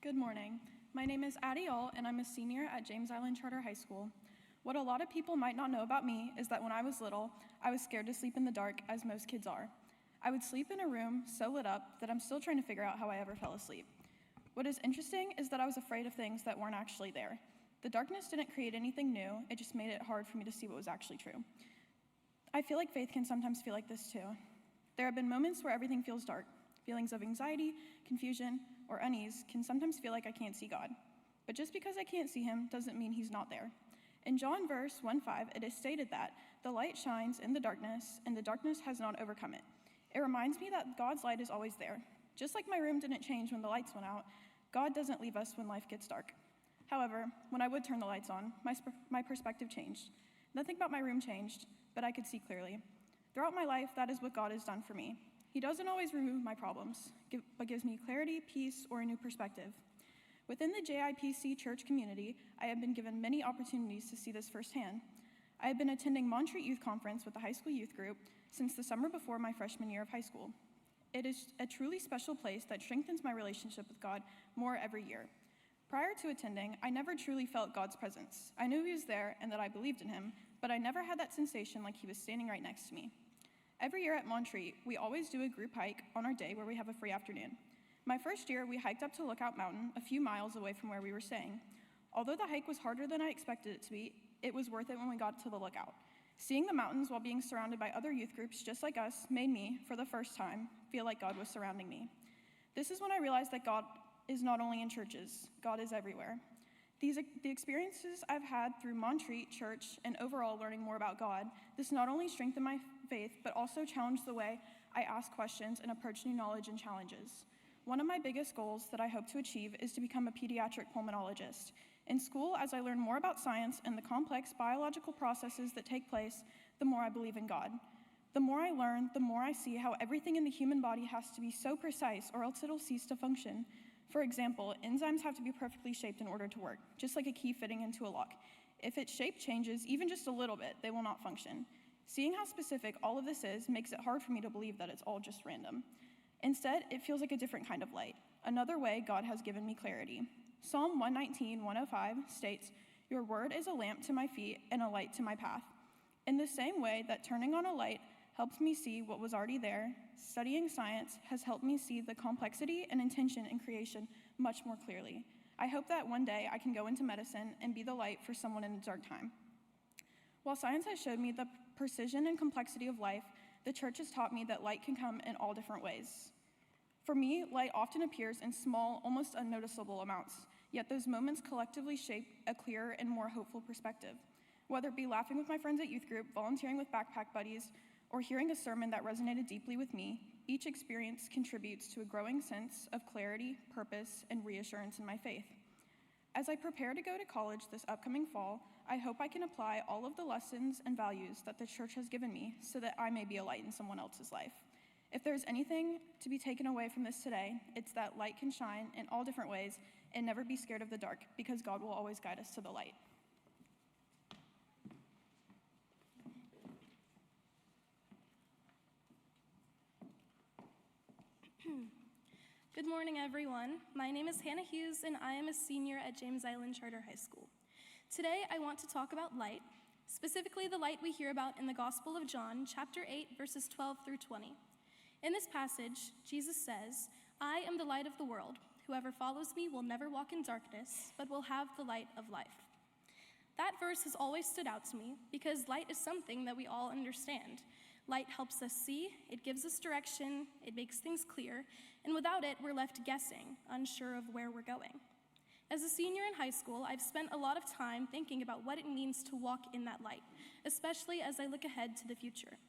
Good morning. My name is Addie, and I'm a senior at James Island Charter High School. What a lot of people might not know about me is that when I was little, I was scared to sleep in the dark, as most kids are. I would sleep in a room so lit up that I'm still trying to figure out how I ever fell asleep. What is interesting is that I was afraid of things that weren't actually there. The darkness didn't create anything new, it just made it hard for me to see what was actually true. I feel like faith can sometimes feel like this too. There have been moments where everything feels dark. Feelings of anxiety, confusion, or unease can sometimes feel like I can't see God. But just because I can't see him doesn't mean he's not there. In John verse 1:5, it is stated that the light shines in the darkness, and the darkness has not overcome it. It reminds me that God's light is always there. Just like my room didn't change when the lights went out, God doesn't leave us when life gets dark. However, when I would turn the lights on, my perspective changed. Nothing about my room changed, but I could see clearly. Throughout my life, that is what God has done for me. He doesn't always remove my problems, but gives me clarity, peace, or a new perspective. Within the JIPC church community, I have been given many opportunities to see this firsthand. I have been attending Montreat Youth Conference with the high school youth group since the summer before my freshman year of high school. It is a truly special place that strengthens my relationship with God more every year. Prior to attending, I never truly felt God's presence. I knew he was there and that I believed in him, but I never had that sensation like he was standing right next to me. Every year at Montreat, we always do a group hike on our day where we have a free afternoon. My first year, we hiked up to Lookout Mountain, a few miles away from where we were staying. Although the hike was harder than I expected it to be, it was worth it when we got to the lookout. Seeing the mountains while being surrounded by other youth groups just like us made me, for the first time, feel like God was surrounding me. This is when I realized that God is not only in churches, God is everywhere. The experiences I've had through Montreat Church and overall learning more about God, this not only strengthened my faith, but also challenged the way I ask questions and approach new knowledge and challenges. One of my biggest goals that I hope to achieve is to become a pediatric pulmonologist. In school, as I learn more about science and the complex biological processes that take place, the more I believe in God. The more I learn, the more I see how everything in the human body has to be so precise or else it'll cease to function. For example, enzymes have to be perfectly shaped in order to work, just like a key fitting into a lock. If its shape changes even just a little bit, they will not function. Seeing how specific all of this is makes it hard for me to believe that it's all just random. Instead, it feels like a different kind of light, another way God has given me clarity. Psalm 119:105 states, "Your word is a lamp to my feet and a light to my path." In the same way that turning on a light helped me see what was already there, studying science has helped me see the complexity and intention in creation much more clearly. I hope that one day I can go into medicine and be the light for someone in a dark time. While science has showed me the precision and complexity of life, the church has taught me that light can come in all different ways. For me, light often appears in small, almost unnoticeable amounts, yet those moments collectively shape a clearer and more hopeful perspective. Whether it be laughing with my friends at youth group, volunteering with backpack buddies, or hearing a sermon that resonated deeply with me, each experience contributes to a growing sense of clarity, purpose, and reassurance in my faith. As I prepare to go to college this upcoming fall, I hope I can apply all of the lessons and values that the church has given me so that I may be a light in someone else's life. If there's anything to be taken away from this today, it's that light can shine in all different ways and never be scared of the dark, because God will always guide us to the light. Good morning, everyone. My name is Hannah Hughes, and I am a senior at James Island Charter High School. Today, I want to talk about light, specifically the light we hear about in the Gospel of John, chapter 8, verses 12 through 20. In this passage, Jesus says, "I am the light of the world. Whoever follows me will never walk in darkness, but will have the light of life." That verse has always stood out to me because light is something that we all understand. Light helps us see, it gives us direction, it makes things clear, and without it, we're left guessing, unsure of where we're going. As a senior in high school, I've spent a lot of time thinking about what it means to walk in that light, especially as I look ahead to the future.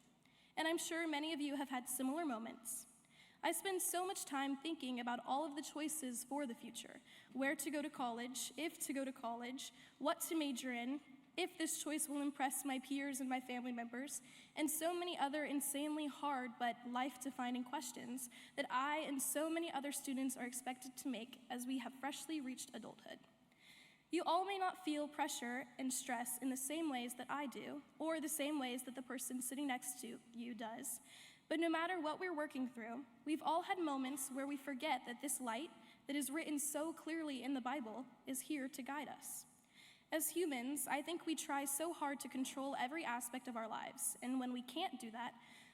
And I'm sure many of you have had similar moments. I spend so much time thinking about all of the choices for the future, where to go to college, if to go to college, what to major in, if this choice will impress my peers and my family members, and so many other insanely hard but life-defining questions that I and so many other students are expected to make as we have freshly reached adulthood. You all may not feel pressure and stress in the same ways that I do, or the same ways that the person sitting next to you does, but no matter what we're working through, we've all had moments where we forget that this light, that is written so clearly in the Bible is here to guide us. As humans, I think we try so hard to control every aspect of our lives, and when we can't do that,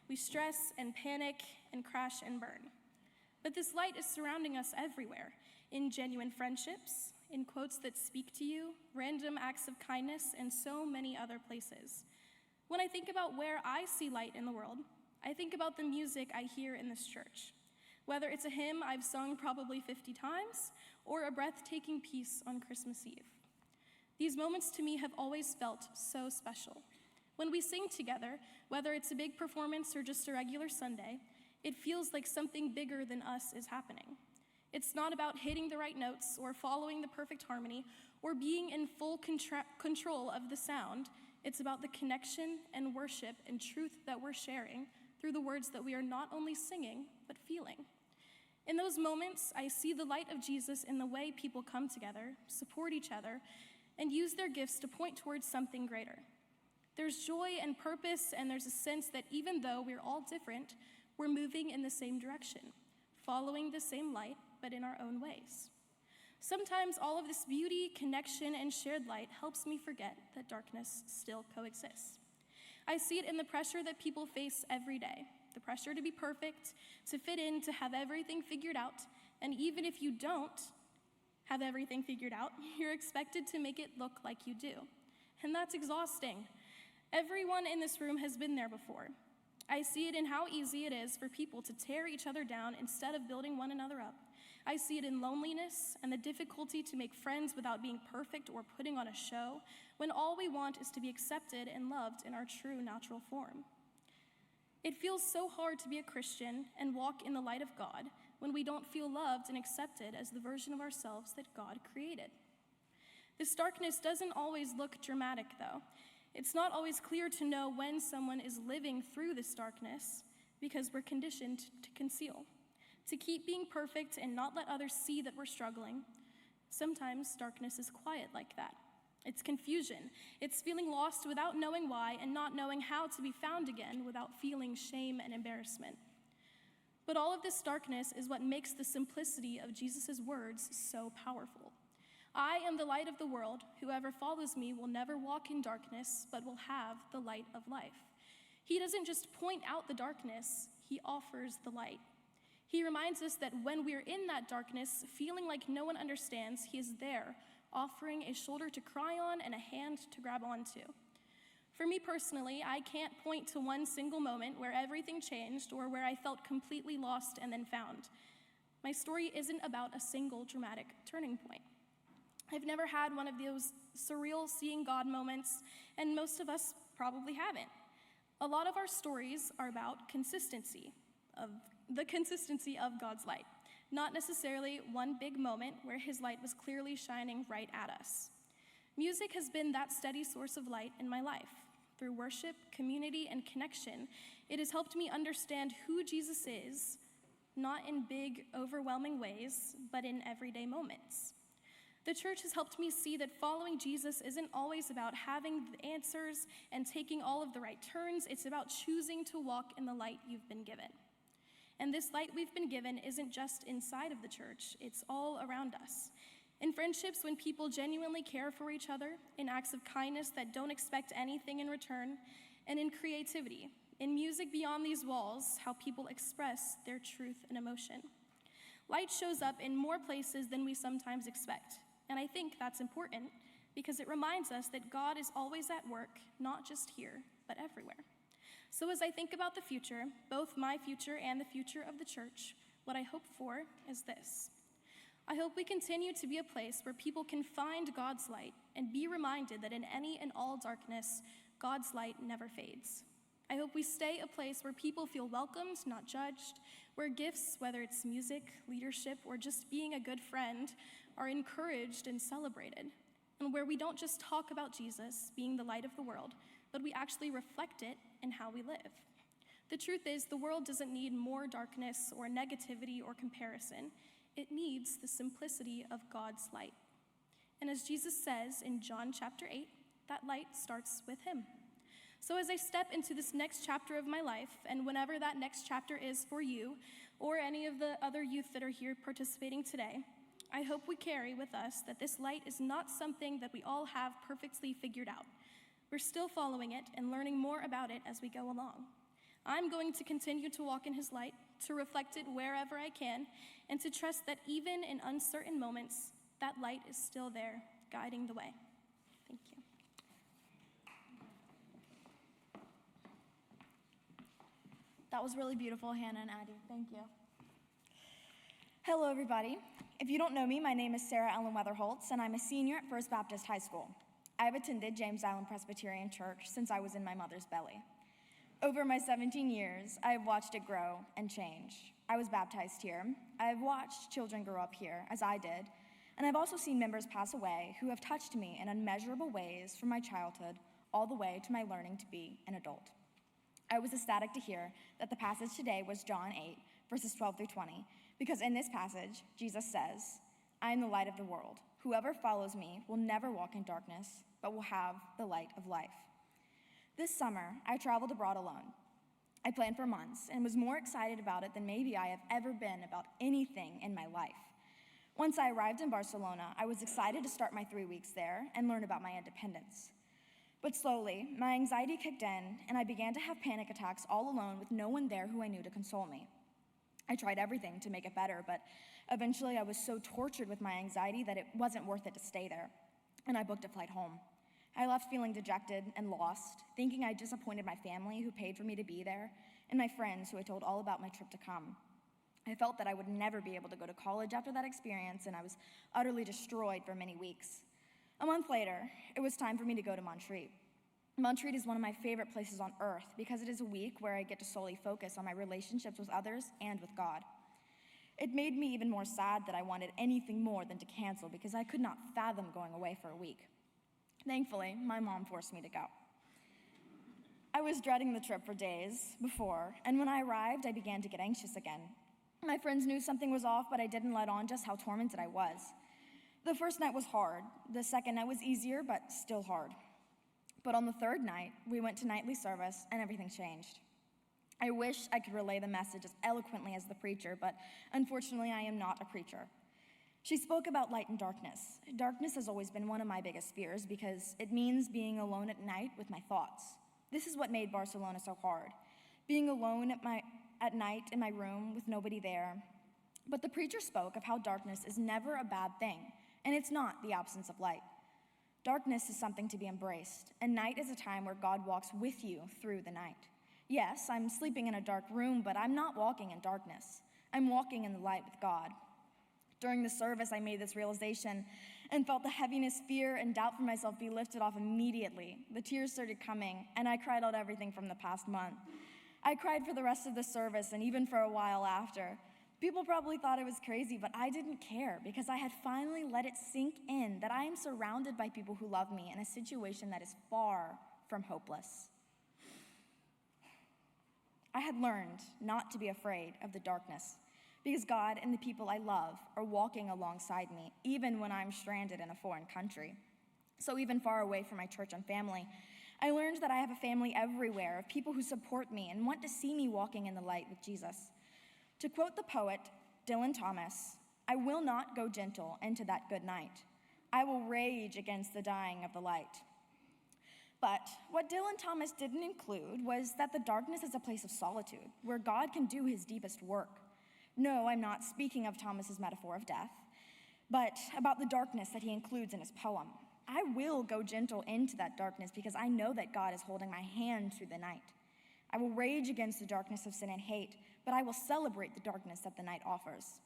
we stress and panic and crash and burn. But this light is surrounding us everywhere, in genuine friendships, in quotes that speak to you, random acts of kindness, and so many other places. When I think about where I see light in the world, I think about the music I hear in this church. Whether it's a hymn I've sung probably 50 times, or a breathtaking piece on Christmas Eve. These moments to me have always felt so special. When we sing together, whether it's a big performance or just a regular Sunday, it feels like something bigger than us is happening. It's not about hitting the right notes or following the perfect harmony or being in full control of the sound. It's about the connection and worship and truth that we're sharing through the words that we are not only singing, but feeling. In those moments, I see the light of Jesus in the way people come together, support each other, and use their gifts to point towards something greater. There's joy and purpose, and there's a sense that even though we're all different, we're moving in the same direction, following the same light, but in our own ways. Sometimes all of this beauty, connection, and shared light helps me forget that darkness still coexists. I see it in the pressure that people face every day, the pressure to be perfect, to fit in, to have everything figured out, and even if you don't have everything figured out, you're expected to make it look like you do. And that's exhausting. Everyone in this room has been there before. I see it in how easy it is for people to tear each other down instead of building one another up. I see it in loneliness and the difficulty to make friends without being perfect or putting on a show, when all we want is to be accepted and loved in our true natural form. It feels so hard to be a Christian and walk in the light of God when we don't feel loved and accepted as the version of ourselves that God created. This darkness doesn't always look dramatic, though. It's not always clear to know when someone is living through this darkness because we're conditioned to conceal, to keep being perfect and not let others see that we're struggling. Sometimes darkness is quiet like that. It's confusion. It's feeling lost without knowing why and not knowing how to be found again without feeling shame and embarrassment. But all of this darkness is what makes the simplicity of Jesus' words so powerful. I am the light of the world. Whoever follows me will never walk in darkness, but will have the light of life. He doesn't just point out the darkness, he offers the light. He reminds us that when we're in that darkness, feeling like no one understands, he is there, offering a shoulder to cry on and a hand to grab onto. For me personally, I can't point to one single moment where everything changed or where I felt completely lost and then found. My story isn't about a single dramatic turning point. I've never had one of those surreal seeing God moments, and most of us probably haven't. A lot of our stories are about the consistency of God's light, not necessarily one big moment where his light was clearly shining right at us. Music has been that steady source of light in my life. Through worship, community, and connection, it has helped me understand who Jesus is, not in big, overwhelming ways, but in everyday moments. The church has helped me see that following Jesus isn't always about having the answers and taking all of the right turns. It's about choosing to walk in the light you've been given. And this light we've been given isn't just inside of the church, it's all around us. In friendships, when people genuinely care for each other, in acts of kindness that don't expect anything in return, and in creativity, in music beyond these walls, how people express their truth and emotion. Light shows up in more places than we sometimes expect, and I think that's important because it reminds us that God is always at work, not just here, but everywhere. So as I think about the future, both my future and the future of the church, what I hope for is this. I hope we continue to be a place where people can find God's light and be reminded that in any and all darkness, God's light never fades. I hope we stay a place where people feel welcomed, not judged, where gifts, whether it's music, leadership, or just being a good friend, are encouraged and celebrated, and where we don't just talk about Jesus being the light of the world, but we actually reflect it in how we live. The truth is, the world doesn't need more darkness or negativity or comparison. It needs the simplicity of God's light. And as Jesus says in John chapter 8, that light starts with him. So as I step into this next chapter of my life, and whenever that next chapter is for you, or any of the other youth that are here participating today, I hope we carry with us that this light is not something that we all have perfectly figured out. We're still following it and learning more about it as we go along. I'm going to continue to walk in his light, to reflect it wherever I can, and to trust that even in uncertain moments, that light is still there, guiding the way. Thank you. That was really beautiful, Hannah and Addie. Thank you. Hello, everybody. If you don't know me, my name is Sarah Ellen Weatherholtz, and I'm a senior at First Baptist High School. I've attended James Island Presbyterian Church since I was in my mother's belly. Over my 17 years, I have watched it grow and change. I was baptized here. I've watched children grow up here, as I did, and I've also seen members pass away who have touched me in unmeasurable ways from my childhood all the way to my learning to be an adult. I was ecstatic to hear that the passage today was John 8, verses 12 through 20, because in this passage, Jesus says, "I am the light of the world. Whoever follows me will never walk in darkness, but will have the light of life." This summer, I traveled abroad alone. I planned for months and was more excited about it than maybe I have ever been about anything in my life. Once I arrived in Barcelona, I was excited to start my 3 weeks there and learn about my independence. But slowly, my anxiety kicked in, and I began to have panic attacks all alone with no one there who I knew to console me. I tried everything to make it better, but eventually I was so tortured with my anxiety that it wasn't worth it to stay there, and I booked a flight home. I left feeling dejected and lost, thinking I disappointed my family who paid for me to be there, and my friends who I told all about my trip to come. I felt that I would never be able to go to college after that experience, and I was utterly destroyed for many weeks. A month later, it was time for me to go to Montreat. Montreat is one of my favorite places on earth because it is a week where I get to solely focus on my relationships with others and with God. It made me even more sad that I wanted anything more than to cancel because I could not fathom going away for a week. Thankfully, my mom forced me to go. I was dreading the trip for days before, and when I arrived, I began to get anxious again. My friends knew something was off, but I didn't let on just how tormented I was. The first night was hard. The second night was easier, but still hard. But on the third night, we went to nightly service, and everything changed. I wish I could relay the message as eloquently as the preacher, but unfortunately, I am not a preacher. She spoke about light and darkness. Darkness has always been one of my biggest fears because it means being alone at night with my thoughts. This is what made Barcelona so hard, being alone at night in my room with nobody there. But the preacher spoke of how darkness is never a bad thing, and it's not the absence of light. Darkness is something to be embraced, and night is a time where God walks with you through the night. Yes, I'm sleeping in a dark room, but I'm not walking in darkness. I'm walking in the light with God. During the service, I made this realization and felt the heaviness, fear, and doubt for myself be lifted off immediately. The tears started coming, and I cried out everything from the past month. I cried for the rest of the service and even for a while after. People probably thought I was crazy, but I didn't care because I had finally let it sink in that I am surrounded by people who love me in a situation that is far from hopeless. I had learned not to be afraid of the darkness because God and the people I love are walking alongside me, even when I'm stranded in a foreign country. So even far away from my church and family, I learned that I have a family everywhere of people who support me and want to see me walking in the light with Jesus. To quote the poet Dylan Thomas, "I will not go gentle into that good night. I will rage against the dying of the light." But what Dylan Thomas didn't include was that the darkness is a place of solitude, where God can do his deepest work. No, I'm not speaking of Thomas's metaphor of death, but about the darkness that he includes in his poem. I will go gentle into that darkness because I know that God is holding my hand through the night. I will rage against the darkness of sin and hate, but I will celebrate the darkness that the night offers.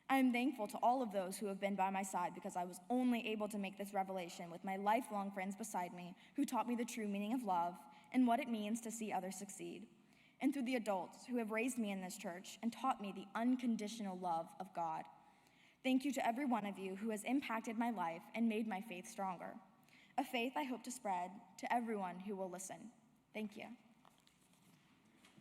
I am thankful to all of those who have been by my side because I was only able to make this revelation with my lifelong friends beside me who taught me the true meaning of love and what it means to see others succeed, and through the adults who have raised me in this church and taught me the unconditional love of God. Thank you to every one of you who has impacted my life and made my faith stronger, a faith I hope to spread to everyone who will listen. Thank you.